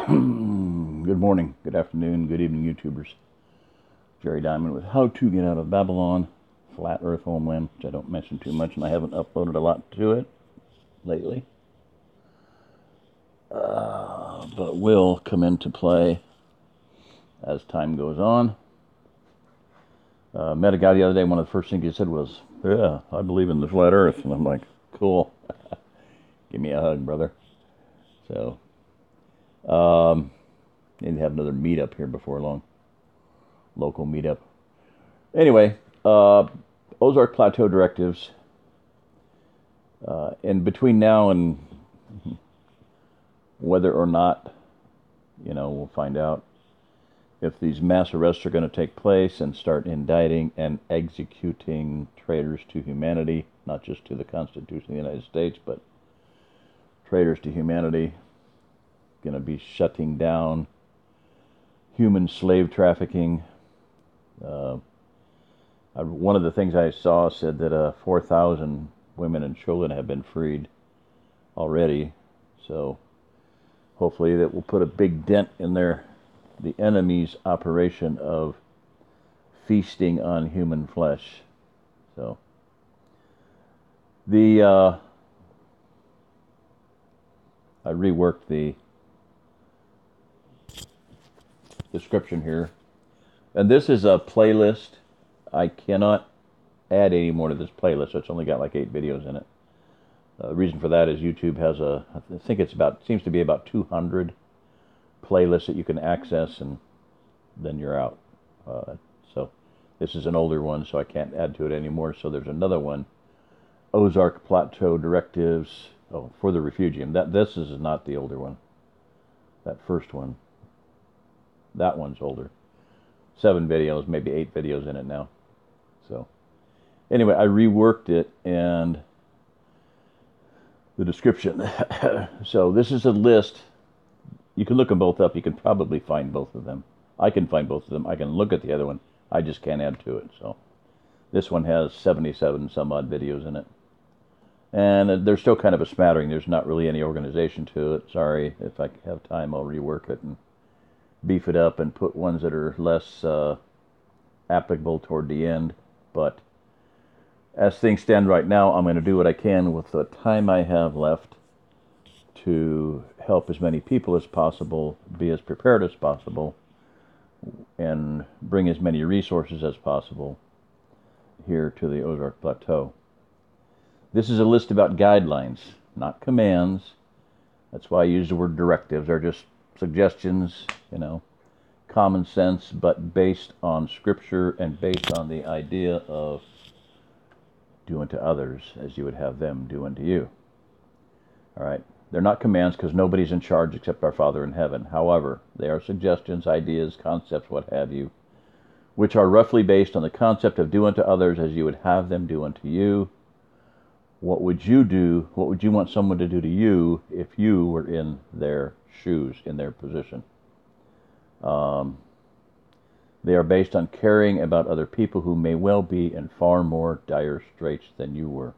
Good morning, good afternoon, good evening, YouTubers. Jerry Diamond with How to Get Out of Babylon, Flat Earth Homeland, which I don't mention too much, and I haven't uploaded a lot to it lately. But will come into play as time goes on. Met a guy the other day, one of the first things he said was, "Yeah, I believe in the flat Earth." And I'm like, cool. Give me a hug, brother. So, need to have another meetup here before long. Local meetup. Anyway, OzArk Plateau directives. And between now and whether or not, we'll find out if these mass arrests are going to take place and start indicting and executing traitors to humanity, not just to the Constitution of the United States, but traitors to humanity. Going to be shutting down human slave trafficking. One of the things I saw said that 4,000 women and children have been freed already. So hopefully that will put a big dent in the enemy's operation of feasting on human flesh. So I reworked the description here, and this is a playlist. I cannot add any more to this playlist, so it's only got like 8 videos in it. The reason for that is YouTube has I think seems to be about 200 playlists that you can access, and then you're out. So this is an older one, so I can't add to it anymore. So there's another one, OzArk Plateau Directives. Oh, for the Refugium. This is not the older one. That first one. That one's older. 7 videos, maybe 8 videos in it now. So anyway, I reworked it and the description. So this is a list. You can look them both up. You can probably find both of them. I can find both of them. I can look at the other one. I just can't add to it. So this one has 77 some odd videos in it. And there's still kind of a smattering. There's not really any organization to it. Sorry. If I have time, I'll rework it and beef it up and put ones that are less applicable toward the end. But as things stand right now, I'm going to do what I can with the time I have left to help as many people as possible, be as prepared as possible, and bring as many resources as possible here to the OzArk Plateau. This is a list about guidelines, not commands. That's why I use the word directives. They're just suggestions, common sense, but based on Scripture and based on the idea of do unto others as you would have them do unto you. All right. They're not commands because nobody's in charge except our Father in heaven. However, they are suggestions, ideas, concepts, what have you, which are roughly based on the concept of do unto others as you would have them do unto you. What would you do? What would you want someone to do to you if you were in their shoes, in their position? They are based on caring about other people who may well be in far more dire straits than you were.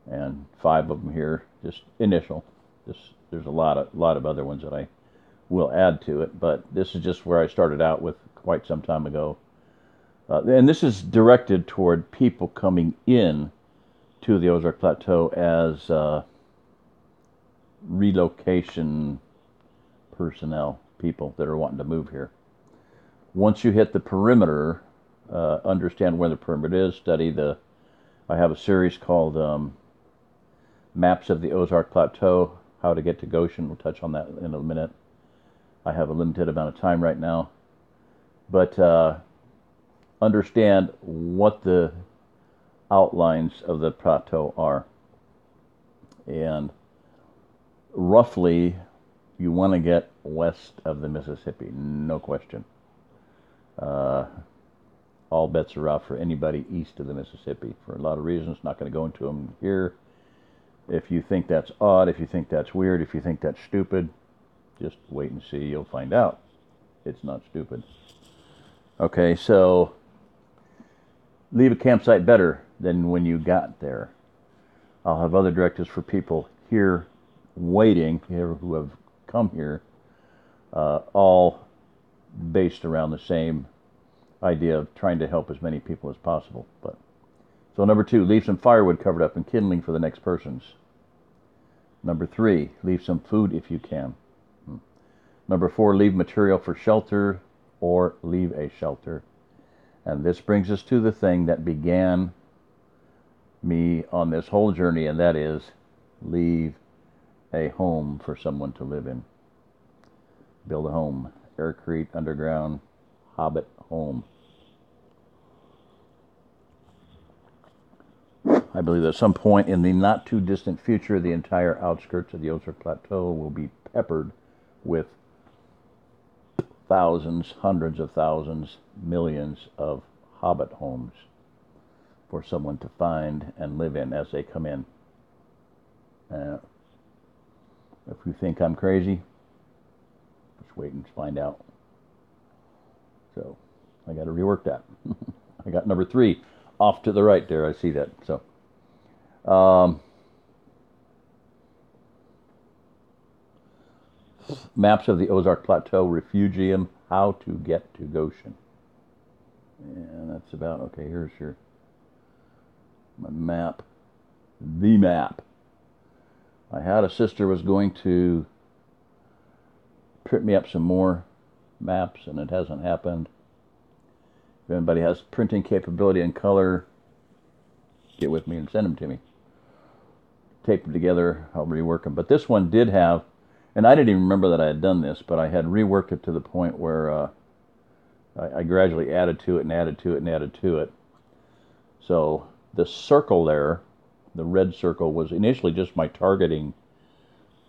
And 5 of them here, just initial. There's a lot of other ones that I will add to it, but this is just where I started out with quite some time ago. And this is directed toward people coming in to the OzArk Plateau as relocation personnel, people that are wanting to move here. Once you hit the perimeter, understand where the perimeter is, I have a series called Maps of the OzArk Plateau, How to Get to Goshen. We'll touch on that in a minute. I have a limited amount of time right now. But understand what the outlines of the plateau are. And roughly, you want to get west of the Mississippi, no question. All bets are off for anybody east of the Mississippi for a lot of reasons. Not going to go into them here. If you think that's odd, if you think that's weird, if you think that's stupid, just wait and see. You'll find out. It's not stupid. Okay, so leave a campsite better than when you got there. I'll have other directives for people here waiting, who have come here, all based around the same idea of trying to help as many people as possible. But so number 2, leave some firewood covered up and kindling for the next persons. Number 3, leave some food if you can. Number 4, leave material for shelter or leave a shelter. And this brings us to the thing that began me on this whole journey, and that is leave a home for someone to live in. Build a home. Aircrete, underground, hobbit home. I believe at some point in the not too distant future, the entire outskirts of the OzArk Plateau will be peppered with thousands, hundreds of thousands, millions of hobbit homes for someone to find and live in as they come in. If you think I'm crazy, just wait and find out. So I got to rework that. I got number 3 off to the right there. I see that. So maps of the OzArk Plateau, Refugium, how to get to Goshen. And that's about, okay, here's my map. The map. I had a sister was going to print me up some more maps, and it hasn't happened. If anybody has printing capability and color, get with me and send them to me. Tape them together, I'll rework them. But this one did have, and I didn't even remember that I had done this, but I had reworked it to the point where I gradually added to it and added to it and added to it. So the circle there, the red circle, was initially just my targeting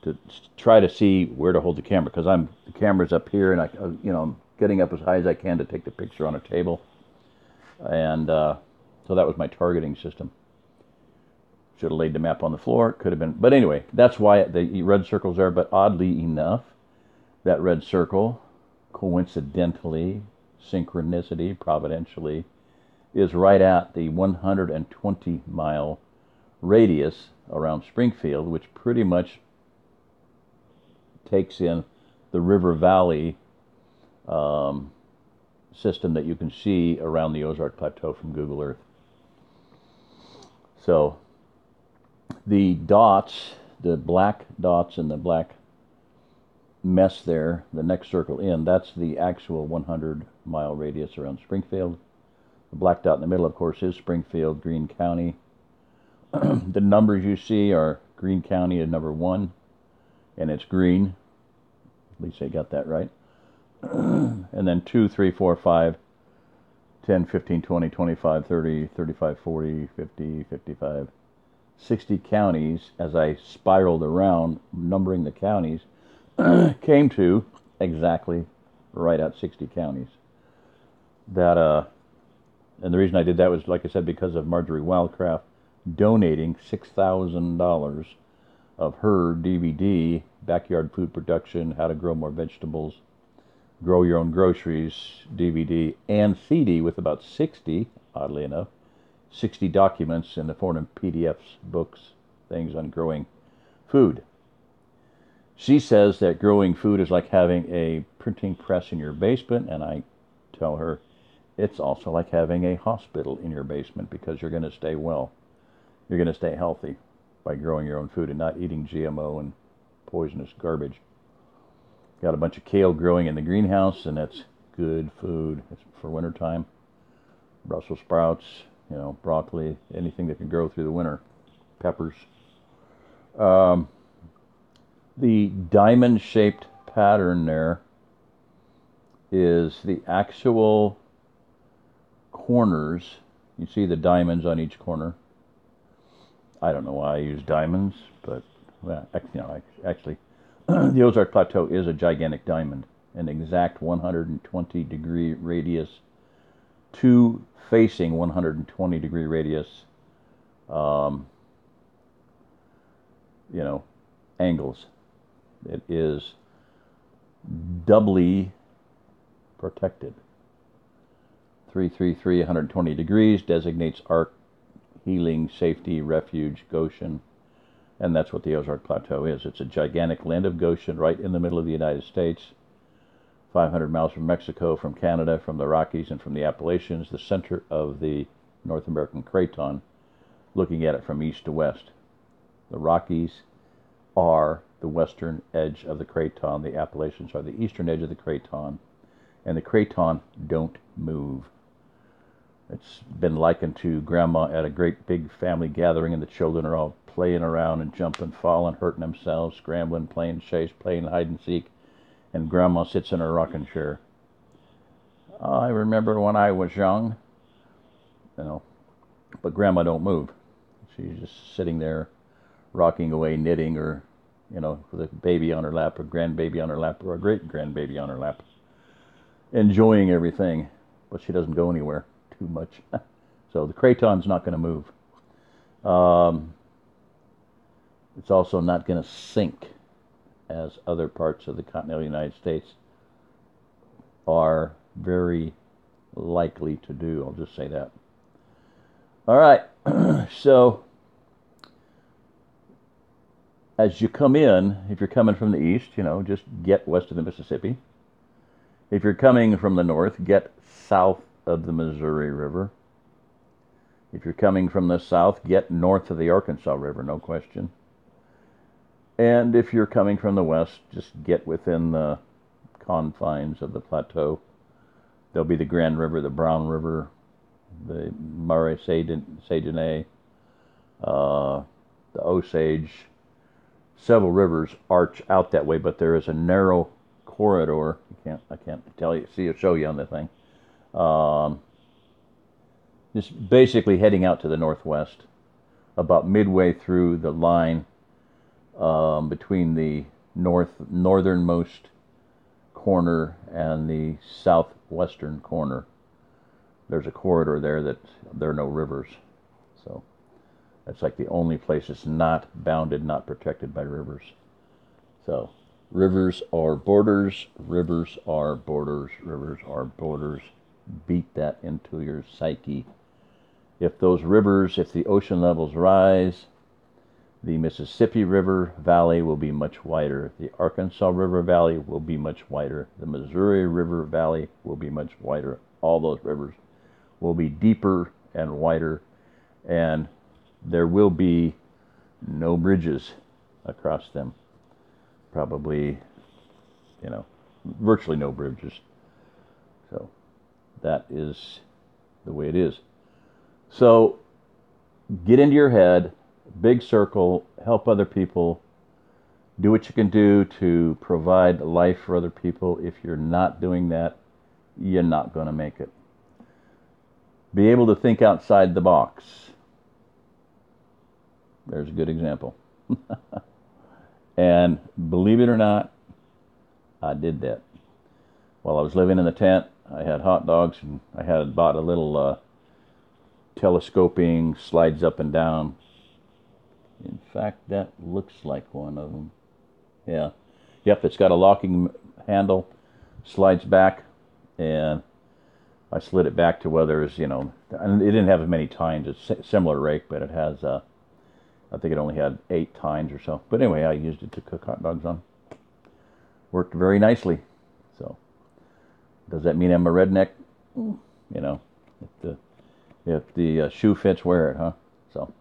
to try to see where to hold the camera, because the camera's up here, and I'm getting up as high as I can to take the picture on a table, and so that was my targeting system. Should have laid the map on the floor. It could have been, but anyway, that's why the red circle's there. But oddly enough, that red circle, coincidentally, synchronicity, providentially, is right at the 120-mile radius around Springfield, which pretty much takes in the river valley system that you can see around the OzArk Plateau from Google Earth. So the dots, the black dots and the black mess there, the next circle in, that's the actual 100-mile radius around Springfield. The black dot in the middle, of course, is Springfield, Greene County. The numbers you see are Greene County at number 1, and it's green. At least I got that right. And then 2, 3, 4, 5, 10, 15, 20, 25, 30, 35, 40, 50, 55, 60 counties, as I spiraled around numbering the counties, came to exactly right at 60 counties. That and the reason I did that was, like I said, because of Marjorie Wildcraft donating $6,000 of her DVD, Backyard Food Production, How to Grow More Vegetables, Grow Your Own Groceries DVD and CD, with about 60, oddly enough, 60 documents in the form of PDFs, books, things on growing food. She says that growing food is like having a printing press in your basement, and I tell her it's also like having a hospital in your basement, because you're going to stay well. You're going to stay healthy by growing your own food and not eating GMO and poisonous garbage. Got a bunch of kale growing in the greenhouse, and that's good food. It's for wintertime. Brussels sprouts, broccoli, anything that can grow through the winter. Peppers. The diamond-shaped pattern there is the actual corners. You see the diamonds on each corner. I don't know why I use diamonds, but actually, the OzArk Plateau is a gigantic diamond, an exact 120-degree radius, 2 facing 120-degree radius, angles. It is doubly protected. 333, 120 degrees, designates Ark, Healing, Safety, Refuge, Goshen. And that's what the Ozark Plateau is. It's a gigantic land of Goshen right in the middle of the United States, 500 miles from Mexico, from Canada, from the Rockies, and from the Appalachians, the center of the North American craton, looking at it from east to west. The Rockies are the western edge of the craton. The Appalachians are the eastern edge of the craton. And the craton don't move. It's been likened to grandma at a great big family gathering, and the children are all playing around and jumping, falling, hurting themselves, scrambling, playing chase, playing hide and seek, and grandma sits in her rocking chair. I remember when I was young, but grandma don't move. She's just sitting there, rocking away, knitting, or, with a baby on her lap, or grandbaby on her lap, or a great-grandbaby on her lap, enjoying everything, but she doesn't go anywhere too much. So the craton's not going to move. It's also not going to sink, as other parts of the continental United States are very likely to do. I'll just say that. All right. So as you come in, if you're coming from the east, just get west of the Mississippi. If you're coming from the north, get south of the Missouri River. If you're coming from the south, get north of the Arkansas River, no question. And if you're coming from the west, just get within the confines of the plateau. There'll be the Grand River, the Brown River, the Mare Saguenay, the Osage. Several rivers arch out that way, but there is a narrow corridor. I can't show you on the thing. Just basically heading out to the northwest, about midway through the line between the northernmost corner and the southwestern corner. There's a corridor there that there are no rivers. So that's like the only place that's not bounded, not protected by rivers. So rivers are borders, rivers are borders, rivers are borders. Beat that into your psyche. If the ocean levels rise, the Mississippi River Valley will be much wider. The Arkansas River Valley will be much wider. The Missouri River Valley will be much wider. All those rivers will be deeper and wider, and there will be no bridges across them. Probably, virtually no bridges. So that is the way it is. So get into your head, big circle, help other people, do what you can do to provide life for other people. If you're not doing that, you're not going to make it. Be able to think outside the box. There's a good example. And believe it or not, I did that. While I was living in the tent, I had hot dogs, and I had bought a little telescoping, slides up and down. In fact, that looks like one of them. Yeah. Yep, it's got a locking handle, slides back, and I slid it back to where there's, and it didn't have as many tines. It's a similar rake, but it has, I think it only had 8 tines or so. But anyway, I used it to cook hot dogs on. Worked very nicely. So, does that mean I'm a redneck? If the shoe fits, wear it, huh? So,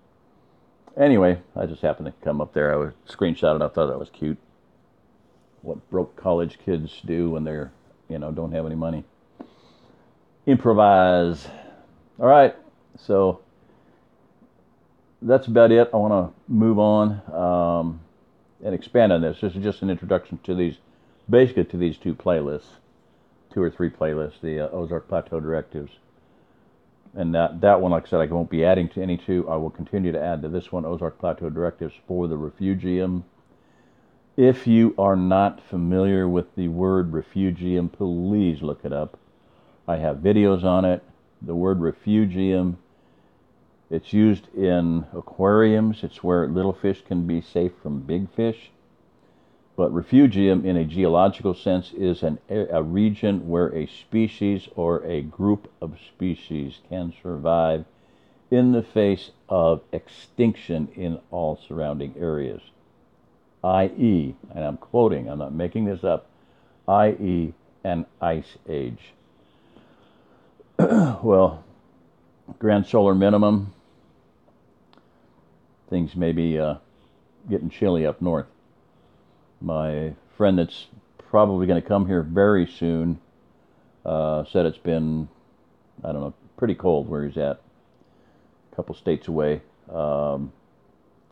anyway, I just happened to come up there. I screenshot it. I thought that was cute. What broke college kids do when they're, don't have any money. Improvise. All right, so that's about it. I want to move on and expand on this. This is just an introduction to these, basically to these 2 playlists, 2 or 3 playlists, the OzArk Plateau Directives. And that one, like I said, I won't be adding to any 2. I will continue to add to this one, OzArk Plateau Directives for the Refugium. If you are not familiar with the word Refugium, please look it up. I have videos on it. The word Refugium, it's used in aquariums. It's where little fish can be safe from big fish. But refugium, in a geological sense, is a region where a species or a group of species can survive in the face of extinction in all surrounding areas, i.e., and I'm quoting, I'm not making this up, i.e., an ice age. Well, grand solar minimum, things may be getting chilly up north. My friend that's probably going to come here very soon said it's been, I don't know, pretty cold where he's at. A couple states away.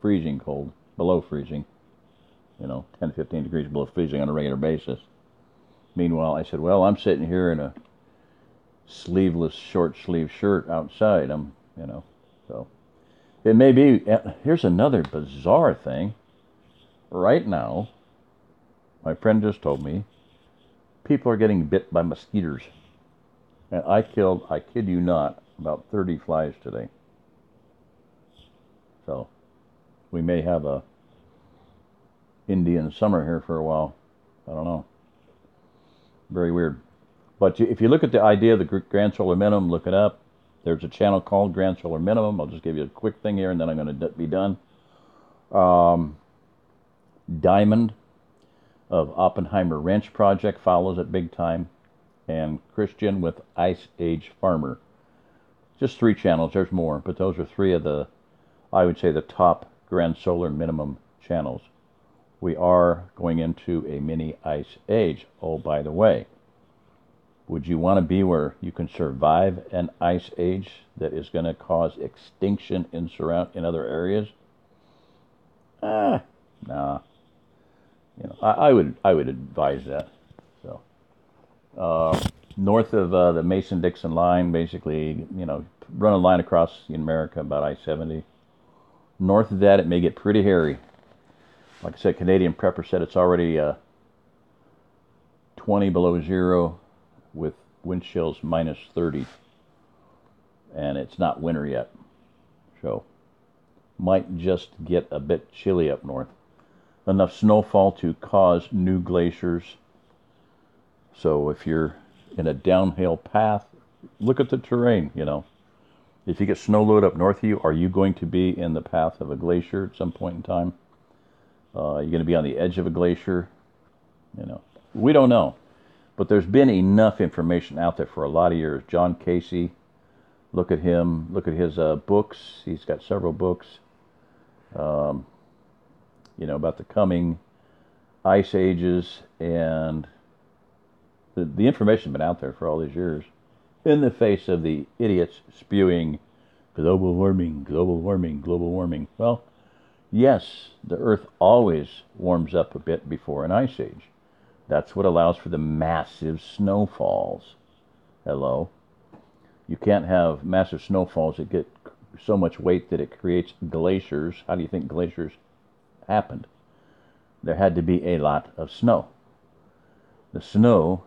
Freezing cold, below freezing. 10, 15 degrees below freezing on a regular basis. Meanwhile, I said, well, I'm sitting here in a sleeveless, short sleeve shirt outside. So it may be. Here's another bizarre thing. Right now, my friend just told me, people are getting bit by mosquitoes. And I kid you not, about 30 flies today. So we may have a Indian summer here for a while. I don't know. Very weird. But if you look at the idea of the grand solar minimum, look it up. There's a channel called Grand Solar Minimum. I'll just give you a quick thing here, and then I'm going to be done. Diamond of Oppenheimer Wrench Project follows it big time. And Christian with Ice Age Farmer. Just 3 channels. There's more, but those are 3 of the, I would say, the top Grand Solar Minimum channels. We are going into a mini ice age. Oh, by the way, would you want to be where you can survive an ice age that is going to cause extinction in other areas? Nah. I would advise that. So, north of the Mason-Dixon line, basically, run a line across America about I-70. North of that, it may get pretty hairy. Like I said, Canadian Prepper said it's already 20 below zero with wind chills minus 30. And it's not winter yet. So, might just get a bit chilly up north. Enough snowfall to cause new glaciers. So if you're in a downhill path, look at the terrain, If you get snow load up north of you, are you going to be in the path of a glacier at some point in time? Are you going to be on the edge of a glacier? We don't know. But there's been enough information out there for a lot of years. John Casey, look at him. Look at his books. He's got several books, about the coming ice ages. And the information has been out there for all these years. In the face of the idiots spewing global warming, global warming, global warming. Well, yes, the Earth always warms up a bit before an ice age. That's what allows for the massive snowfalls. Hello? You can't have massive snowfalls that get so much weight that it creates glaciers. How do you think glaciers happened? There had to be a lot of snow. The snow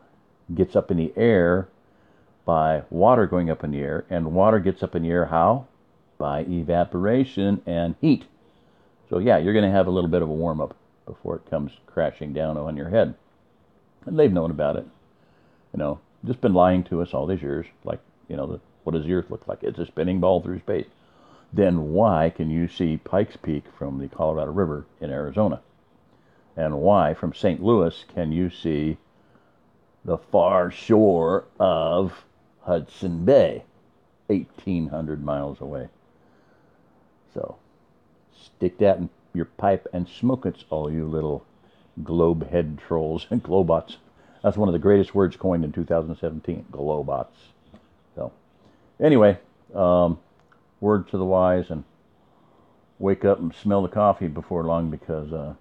gets up in the air by water going up in the air, and water gets up in the air how? By evaporation and heat. So yeah, you're going to have a little bit of a warm-up before it comes crashing down on your head. And they've known about it. Just been lying to us all these years. Like, what does the Earth look like? It's a spinning ball through space. Then why can you see Pikes Peak from the Colorado River in Arizona? And why from St. Louis can you see the far shore of Hudson Bay, 1,800 miles away? So, stick that in your pipe and smoke it, all you little globe head trolls and globots. That's one of the greatest words coined in 2017, globots. So, anyway, word to the wise, and wake up and smell the coffee before long, because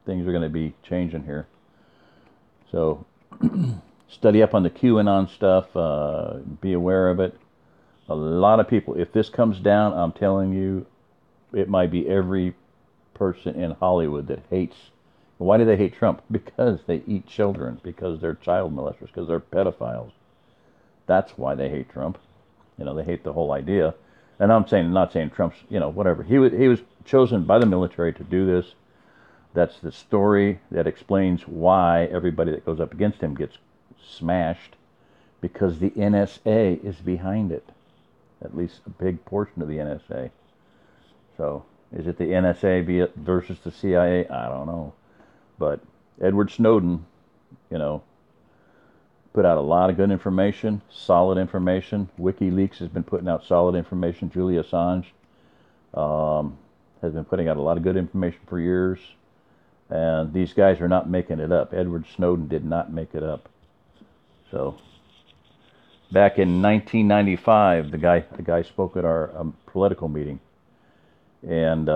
things are going to be changing here. So, study up on the QAnon stuff. Be aware of it. A lot of people, if this comes down, I'm telling you, it might be every person in Hollywood that hates. Why do they hate Trump? Because they eat children, because they're child molesters, because they're pedophiles. That's why they hate Trump. They hate the whole idea. And I'm not saying Trump's, whatever. He was chosen by the military to do this. That's the story that explains why everybody that goes up against him gets smashed, because the NSA is behind it. at least a big portion of the NSA. So, is it the NSA versus the CIA? I don't know. But Edward Snowden, you know, put out a lot of good information, solid information. WikiLeaks has been putting out solid information. Julian Assange has been putting out a lot of good information for years. And these guys are not making it up. Edward Snowden did not make it up. So, back in 1995, the guy spoke at our political meeting, and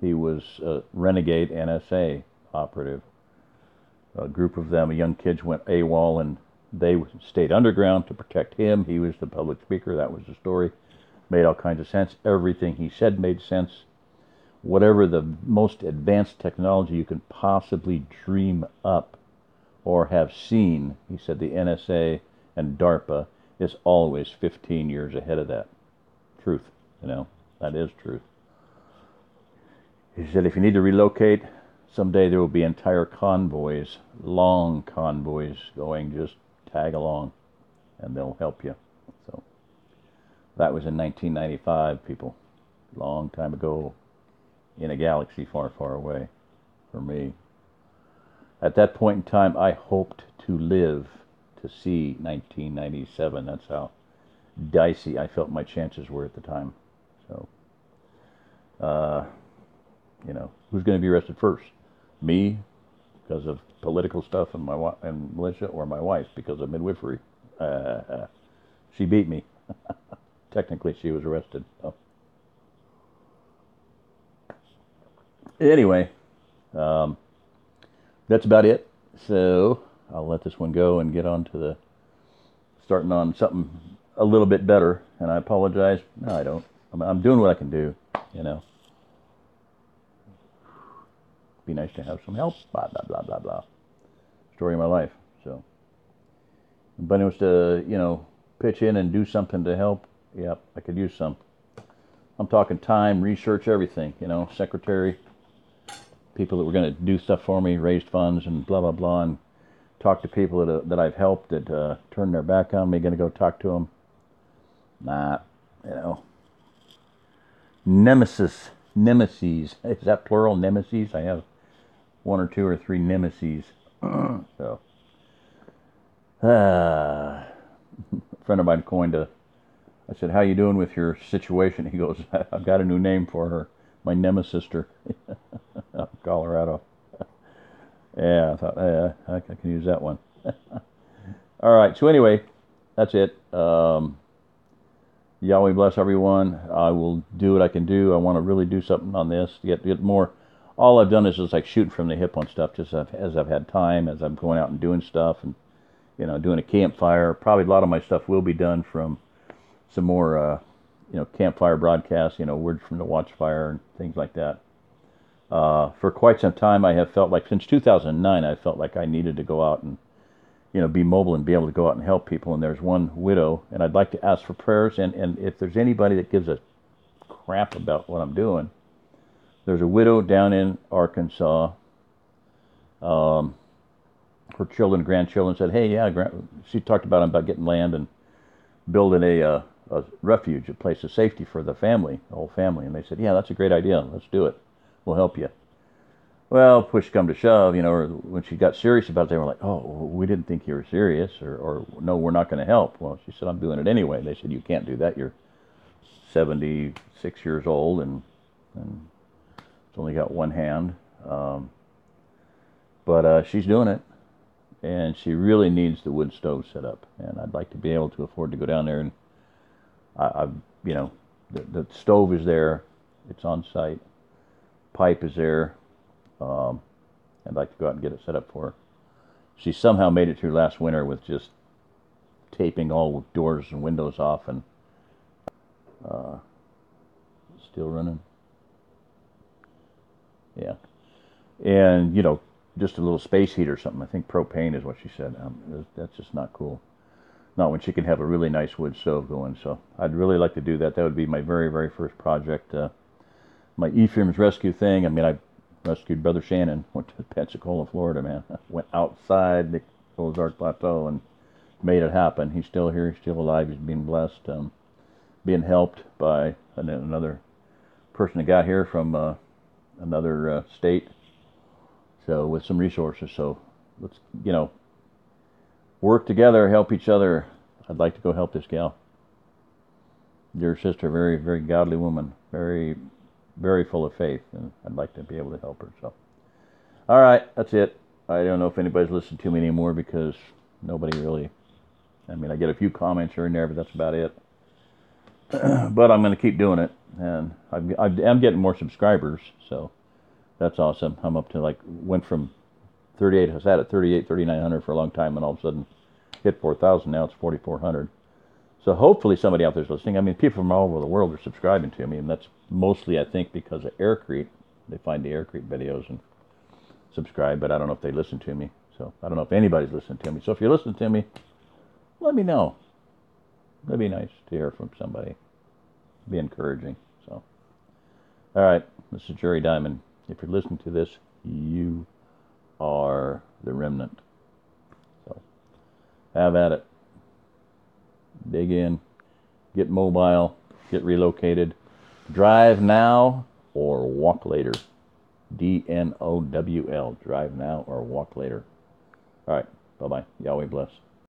he was a renegade NSA operative. A group of them, young kids, went AWOL, and they stayed underground to protect him. He was the public speaker. That was the story. Made all kinds of sense. Everything he said made sense. Whatever the most advanced technology you can possibly dream up or have seen, he said the NSA and DARPA is always 15 years ahead of that. Truth, you know, that is truth. He said if you need to relocate, someday there will be entire convoys, long convoys going, just tag along, and they'll help you. So that was in 1995, people. Long time ago, in a galaxy far, far away for me. At that point in time, I hoped to live to see 1997. That's how dicey I felt my chances were at the time. So, you know, who's going to be arrested first? Me, because of political stuff and and militia, or my wife because of midwifery? She beat me. Technically, she was arrested. So. Anyway, that's about it. So I'll let this one go and get on to starting on something a little bit better. And I apologize. No, I don't. I'm doing what I can do, you know. Be nice to have some help. Blah, blah, blah, blah, blah. Story of my life. So, if anybody wants to, you know, pitch in and do something to help, yep, I could use some. I'm talking time, research, everything, you know, secretary, people that were going to do stuff for me, raised funds and blah, blah, blah, and talk to people that I've helped that turned their back on me, going to go talk to them. Nah, you know. Nemesis. Is that plural, nemesis? I have 1 or 2 or 3 nemesis. So, a friend of mine coined I said, how you doing with your situation? He goes, I've got a new name for her, my nemesis-sister. Colorado. Yeah, I thought, I can use that one. All right, so anyway, that's it. Yahweh bless everyone. I will do what I can do. I want to really do something on this, get more. All I've done is just like shooting from the hip on stuff, just as I've had time, as I'm going out and doing stuff, and, you know, doing a campfire. Probably a lot of my stuff will be done from some more, you know, campfire broadcasts, you know, word from the watchfire and things like that. For quite some time, I have felt like, since 2009, I felt like I needed to go out and, you know, be mobile and be able to go out and help people. And there's one widow, and I'd like to ask for prayers. And if there's anybody that gives a crap about what I'm doing, there's a widow down in Arkansas. Her children, grandchildren said, hey, yeah, she talked about getting land and building a refuge, a place of safety for the family, the whole family. And they said, yeah, that's a great idea. Let's do it. We'll help you. Well, push come to shove, you know, or when she got serious about it, they were like, oh, we didn't think you were serious, or no, we're not going to help. Well, she said, I'm doing it anyway. They said, you can't do that. You're 76 years old, and it's only got one hand. But she's doing it, and she really needs the wood stove set up. And I'd like to be able to afford to go down there, and you know, the stove is there. It's on site. Pipe is there. I'd like to go out and get it set up for her. She somehow made it through last winter with just taping all doors and windows off, and still running. Yeah. And, you know, just a little space heater or something. I think propane is what she said. That's just not cool. Not when she can have a really nice wood stove going. So I'd really like to do that. That would be my very, very first project. My Ephraim's Rescue thing. I mean, I rescued Brother Shannon. Went to Pensacola, Florida, man. Went outside the OzArk Plateau and made it happen. He's still here. He's still alive. He's being blessed. being helped by another person that got here from another state. So with some resources. So let's, work together, help each other. I'd like to go help this gal. Dear sister, very, very godly woman, very, very full of faith, and I'd like to be able to help her. So, all right, that's it. I don't know if anybody's listened to me anymore because nobody really. I mean, I get a few comments here and there, but that's about it. But I'm going to keep doing it, and I'm getting more subscribers, so that's awesome. I'm up to went from 38. I was at 3,900 for a long time, and all of a sudden hit 4,000. Now it's 4,400. So hopefully somebody out there is listening. I mean, people from all over the world are subscribing to me, and that's mostly, I think, because of Aircrete. They find the Aircrete videos and subscribe, but I don't know if they listen to me. So I don't know if anybody's listening to me. So if you're listening to me, let me know. That'd be nice to hear from somebody. It'd be encouraging. So, all right, this is Jerry Diamond. If you're listening to this, you are the remnant. So have at it. Dig in, get mobile, get relocated, drive now or walk later. DNOWL, drive now or walk later. All right, bye-bye. Yahweh bless.